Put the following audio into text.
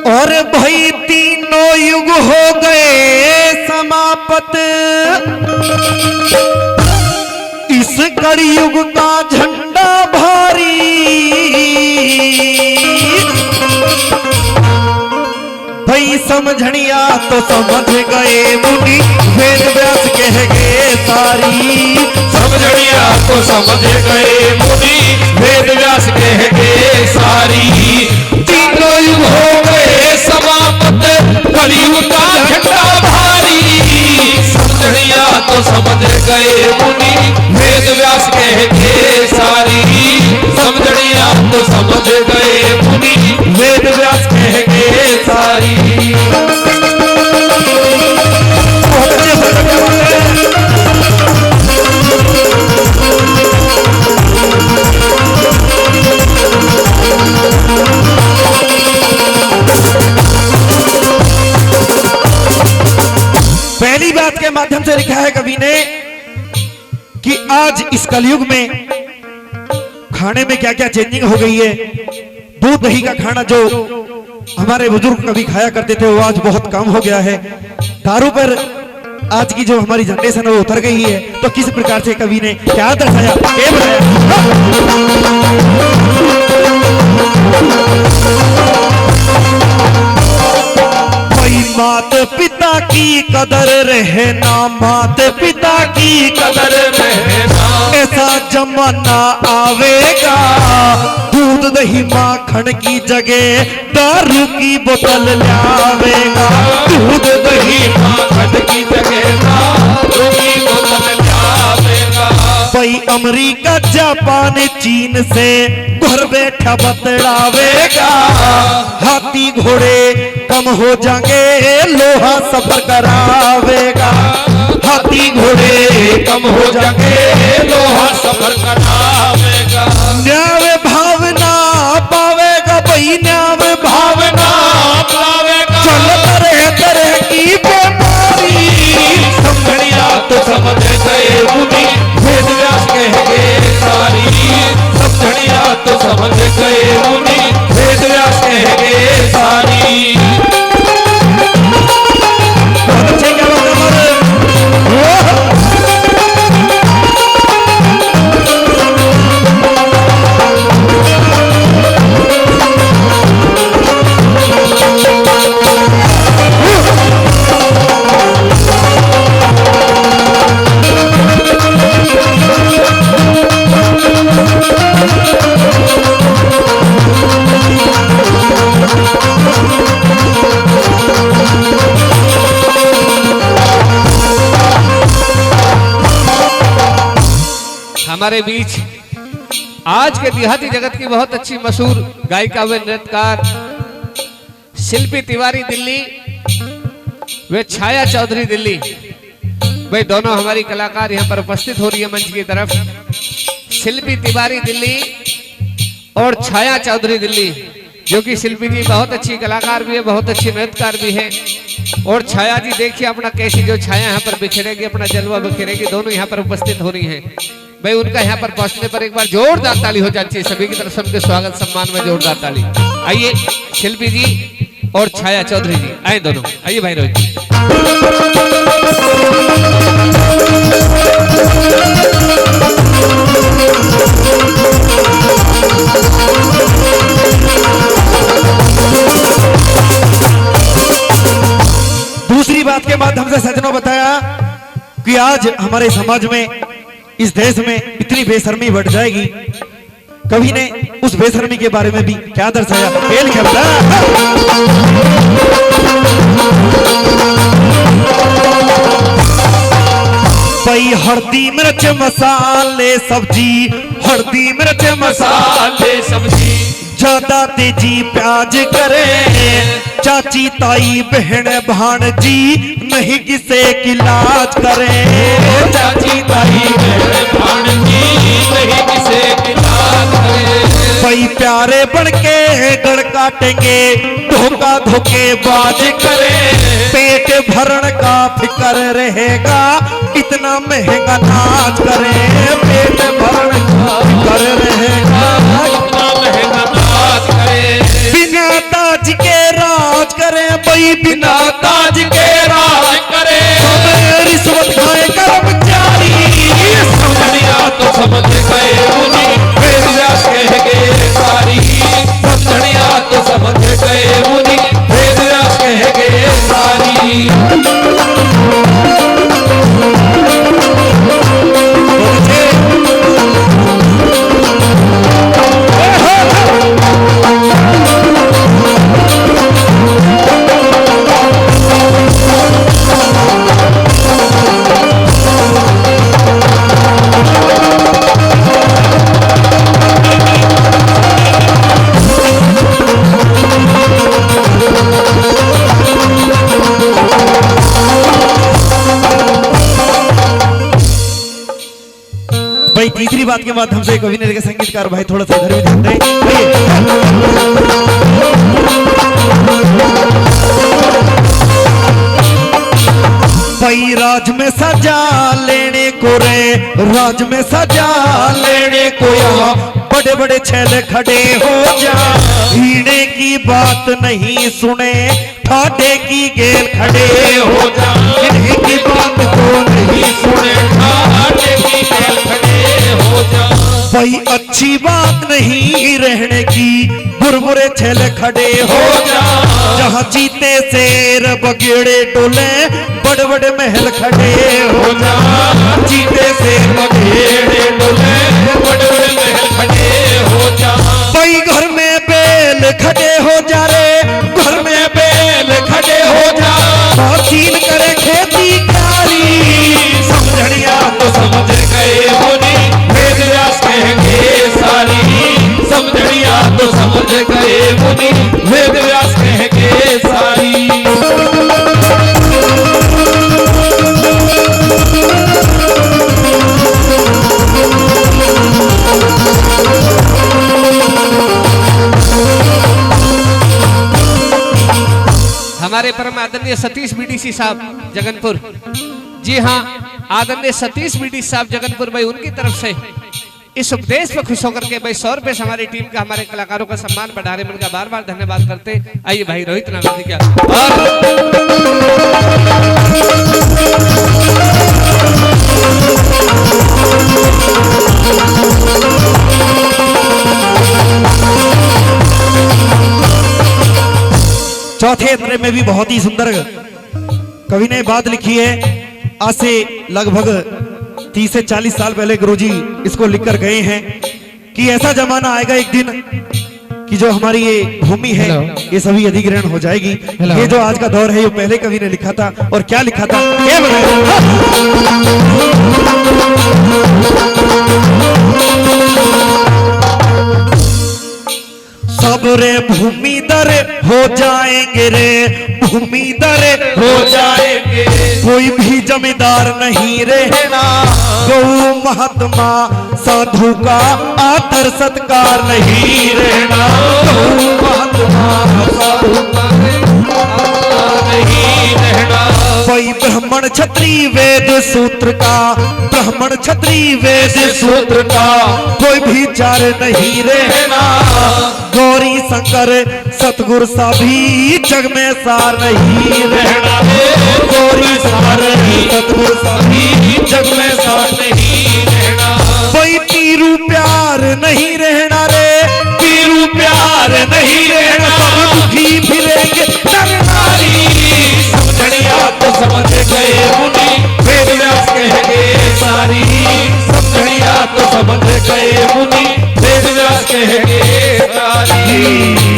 और भाई तीनों युग हो गए समाप्त, इस कलयुग का झंडा भारी। भाई समझनिया तो समझ गए मुनि, वेद व्यास कह गए सारी। समझनिया तो समझ गए मुनि, वेद व्यास कह गए सारी। तीनों युग हो गए समाप्त, कलयुग का झंडा भारी। समझनिया तो समझ गए मुनि, वेद व्यास कह गए सारी। समझनिया तो समझ गए मुनि, वेद व्यास कह गए सारी। पहली बात के माध्यम से लिखा है कवि ने कि आज इस कलयुग में खाने में क्या क्या चेंजिंग हो गई है। दूध दही का खाना जो हमारे बुजुर्ग कभी खाया करते थे वो आज बहुत कम हो गया है। दारू पर आज की जो हमारी जनरेशन है वो उतर गई है। तो किस प्रकार से कवि ने क्या दर्शाया, क्या बताया। मात पिता की कदर रहना, मात पिता की कदर रहना, ऐसा जमाना आवेगा दूध दही माखन की जगह दारू की बोतल लावेगा। दूध दही माखन की जगह दारू की बोतल लावेगा। भाई अमेरिका जापान चीन से घर बैठा बतलावेगा। हाथी घोड़े कम हो जाएंगे, लोहा सफर करावेगा। हाथी घोड़े कम हो जाएंगे, लोहा सफर करावेगा। न्याय भावना पावेगा, भाई न्याय भावना पावेगा। चल तरह तरह की बीमारी। समझनिया तो समझ गए मुनि, वेद व्यास कह गए सारी। समझनिया तो समझ गए मुनि, वेद व्यास कह गए सारी। हमारे बीच आज के देहाती जगत की बहुत अच्छी मशहूर गायिका व नृत्यकार शिल्पी तिवारी दिल्ली वे छाया चौधरी दिल्ली, वे दोनों हमारी कलाकार यहाँ पर उपस्थित हो रही है मंच की तरफ। शिल्पी तिवारी दिल्ली और छाया चौधरी दिल्ली, जो कि शिल्पी जी बहुत अच्छी कलाकार भी है, बहुत अच्छी नृत्यकार भी है। और छाया जी देखिए अपना कैसी जो छाया यहाँ पर बिखरेगी, अपना जलवा बिखरेगी, दोनों यहाँ पर उपस्थित हो रही हैं। भाई उनका यहाँ पर पहुंचने पर एक बार जोरदार ताली हो जाती है सभी की तरफ से, उनके स्वागत सम्मान में जोरदार ताली। आइए शिल्पी जी और छाया चौधरी जी आए, दोनों आइए भाई रोहित जी। दूसरी बात के माध्यम से सज्जनों बताया कि आज हमारे समाज में, इस देश में इतनी बेशर्मी बढ़ जाएगी। कवि ने उस बेशर्मी के बारे में भी क्या दर्शाया, खेल क्या बताया। भाई हल्दी मिर्च मसाले सब्जी, हल्दी मिर्च मसाले सब्जी, ज्यादा तेजी प्याज करे। चाची ताई बहन भाणजी नहीं किसे की लाज करे। चाची ताई बहन भाणजी नहीं किसे की लाज करे। भाई प्यारे बनके गड़ काटेंगे, धोखा धोखेबाज करे। पेट भरण का फिक्र रहेगा, इतना महंगा नाच करे। पेट भरण का फिक्र रहेगा, इतना महंगा नाच करे। बिना ताज के राज कोई बिना ताज के राज करे, रिश्वत खाए कर्मचारी। समझनिया तो समझ गए मुनि, वेद व्यास कह गए सारी। समझनिया तो समझ गए मुनि, वेद व्यास कह गए सारी। भाई तीसरी बात के माध्यम से कवि ने संगीतकार भाई थोड़ा सा इधर भी ध्यान दें। भाई राज में सजा लेने को रे, राज में सजा लेने को यहाँ बड़े बड़े छैले खड़े हो जा। हीने की बात नहीं सुने, ठाडे की गेल खड़े हो जा। इन्हीं की बात को नहीं सुने, ठाडे की गेल खड़े हो जा। भाई अच्छी बात नहीं रहने की, बुरबुरे छैले खड़े हो जा। जहाँ जीते शेर बगेड़े डोले, बड़े बड़े महल खड़े हो जा। जीते शेर बगेड़े डोले, बड़े बड़े महल खड़े हो जा। भाई घर में बेल खड़े हो जा रे, घर में बेल खड़े हो जा। मशीन करे खेती कारी, समझनिया तो समझ गए मुनि, वेद व्यास कह गए सारी। समझनिया तो समझ गए मुनि, वेद व्यास कह गए सारी। हमारे परम आदरणीय सतीश बीडीसी साहब जगनपुर, जी हाँ, आदरणीय सतीश बीडीसी साहब जगनपुर भाई, उनकी तरफ से इस उपदेश पर खुश होकर के भाई 100 रुपए से हमारी टीम का, हमारे कलाकारों का सम्मान बढ़ा रहे, उनका बार बार धन्यवाद करते। आइए भाई रोहित नागरदी क्या चौथे अंतरे में भी बहुत ही सुंदर कवि ने बात लिखी है। आज से लगभग 30 से 40 साल पहले गुरुजी इसको लिखकर गए हैं कि ऐसा जमाना आएगा एक दिन कि जो हमारी ये भूमि है ये सभी अधिग्रहण हो जाएगी। ये जो आज का दौर है ये पहले कवि ने लिखा था, और क्या लिखा था ये सब रे भूमि दर हो जाएंगे रे, भूमि दर हो जाएंगे। कोई भी जमींदार नहीं रहना, गौ महात्मा साधु का आदर सत्कार नहीं रहना। गौ महात्मा साधु का नहीं रहना। कोई ब्राह्मण क्षत्रिय वेद सूत्र का, ब्राह्मण क्षत्रिय वेद सूत्र का कोई भी चार नहीं रहना। गौरी शंकर सतगुरु सभी जग में सार नहीं रहना। गौरी शंकर सतगुरु सभी जग में सार नहीं रहना। कोई पीरू प्यार नहीं रहना रे, पीरू प्यार नहीं रहना। सब दुखी फिरेंगे नर नारी। समझनिया तो समझ गए मुनि, वेद व्यास कह गए सारी। समझनिया तो समझ गए मुनि, वेद व्यास कह गए सारी।